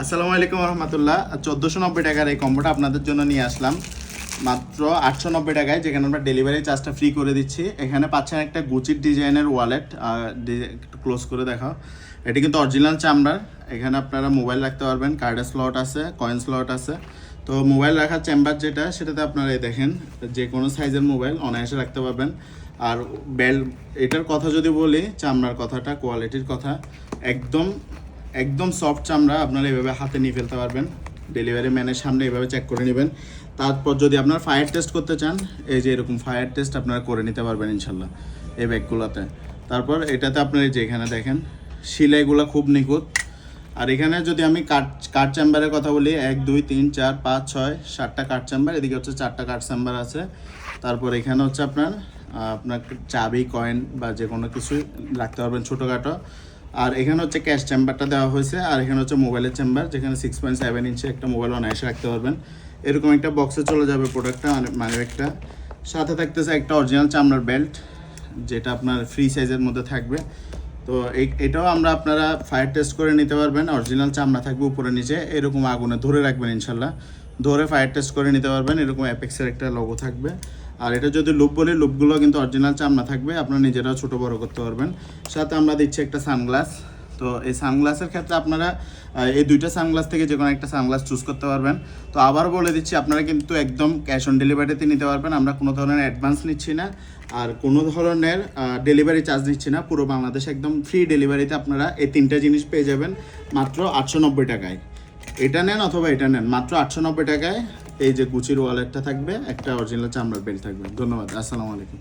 আসসালামু আলাইকুম রহমতুল্লাহ। 1490 টাকার এই কম্বোটা আপনাদের জন্য নিয়ে আসলাম মাত্র 890 টাকায়, যেখানে আমরা ডেলিভারি চার্জটা ফ্রি করে দিচ্ছি। এখানে পাচ্ছেন একটা গুচির ডিজাইনের ওয়ালেট, একটু ক্লোজ করে দেখাও। এটি কিন্তু অরিজিনাল চামড়ার। এখানে আপনারা মোবাইল রাখতে পারবেন, কার্ডের স্লট আছে, কয়েন স্লট আছে। তো মোবাইল রাখার চেম্বার যেটা, সেটাতে আপনারা এই দেখেন যে কোনো সাইজের মোবাইল অনায়াসে রাখতে পারবেন। আর বেল্ট, এটার কথা যদি বলি, চামড়ার কথাটা, কোয়ালিটির কথা, একদম একদম সফট চামড়া। আপনারা এভাবে হাতে নিয়ে ফেলতে পারবেন, ডেলিভারি ম্যানের সামনে এভাবে চেক করে নেবেন। তারপর যদি আপনারা ফায়ার টেস্ট করতে চান, এই যে এরকম ফায়ার টেস্ট আপনারা করে নিতে পারবেন ইনশাল্লাহ এই ব্যাগগুলোতে। তারপর এটাতে আপনারা যে এখানে দেখেন সেলাইগুলো খুব নিখুঁত। আর এখানে যদি আমি কাঠ চেম্বারের কথা বলি, 1 2 3 4 5 6 7টা কাঠ চেম্বার, এদিকে হচ্ছে 4টা কাঠ চেম্বার আছে। তারপর এখানে হচ্ছে আপনার চাবি, কয়েন বা যে কোনো কিছু রাখতে পারবেন ছোটোখাটো। আর এখানে হচ্ছে ক্যাশ চেম্বারটা দেওয়া হয়েছে। আর এখানে হচ্ছে মোবাইলের চেম্বার, যেখানে 6.7 ইঞ্চি একটা মোবাইল অনায়াসে রাখতে পারবেন। এরকম একটা বক্সে চলে যাবে প্রোডাক্টটা, মানে একটা সাথে থাকতেছে একটা অরিজিনাল চামড়ার বেল্ট, যেটা আপনার ফ্রি সাইজের মধ্যে থাকবে। তো এটাও আপনারা ফায়ার টেস্ট করে নিতে পারবেন। অরিজিনাল চামড়া থাকবে উপরে নিচে, এরকম আগুনে ধরে রাখবেন ইনশাল্লাহ, ধরে ফায়ার টেস্ট করে নিতে পারবেন। এরকম অ্যাপেক্সের একটা লোগো থাকবে। আর এটা যদি লুপ বলি, লুপগুলো কিন্তু অরিজিনাল চামড়া থাকবে, আপনারা নিজেরাও ছোটো বড়ো করতে পারবেন। সাথে আমরা দিচ্ছি একটা সানগ্লাস। তো এই সানগ্লাসের ক্ষেত্রে আপনারা এই দুইটা সানগ্লাস থেকে যে কোনো একটা সানগ্লাস চুজ করতে পারবেন। তো আবার বলে দিচ্ছি, আপনারা কিন্তু একদম ক্যাশ অন ডেলিভারিতে নিতে পারবেন। আমরা কোনো ধরনের অ্যাডভান্স নিচ্ছি না, আর কোনো ধরনের ডেলিভারি চার্জ নিচ্ছি না। পুরো বাংলাদেশ একদম ফ্রি ডেলিভারিতে আপনারা এই তিনটা জিনিস পেয়ে যাবেন মাত্র 890 টাকায়। এটা নেন অথবা এটা নেন, মাত্র 890 টাকায়। এই যে গুচির ওয়ালেটটা থাকবে, একটা অরিজিনাল চামড়ার বেল্ট থাকবে। ধন্যবাদ, আসসালামু আলাইকুম।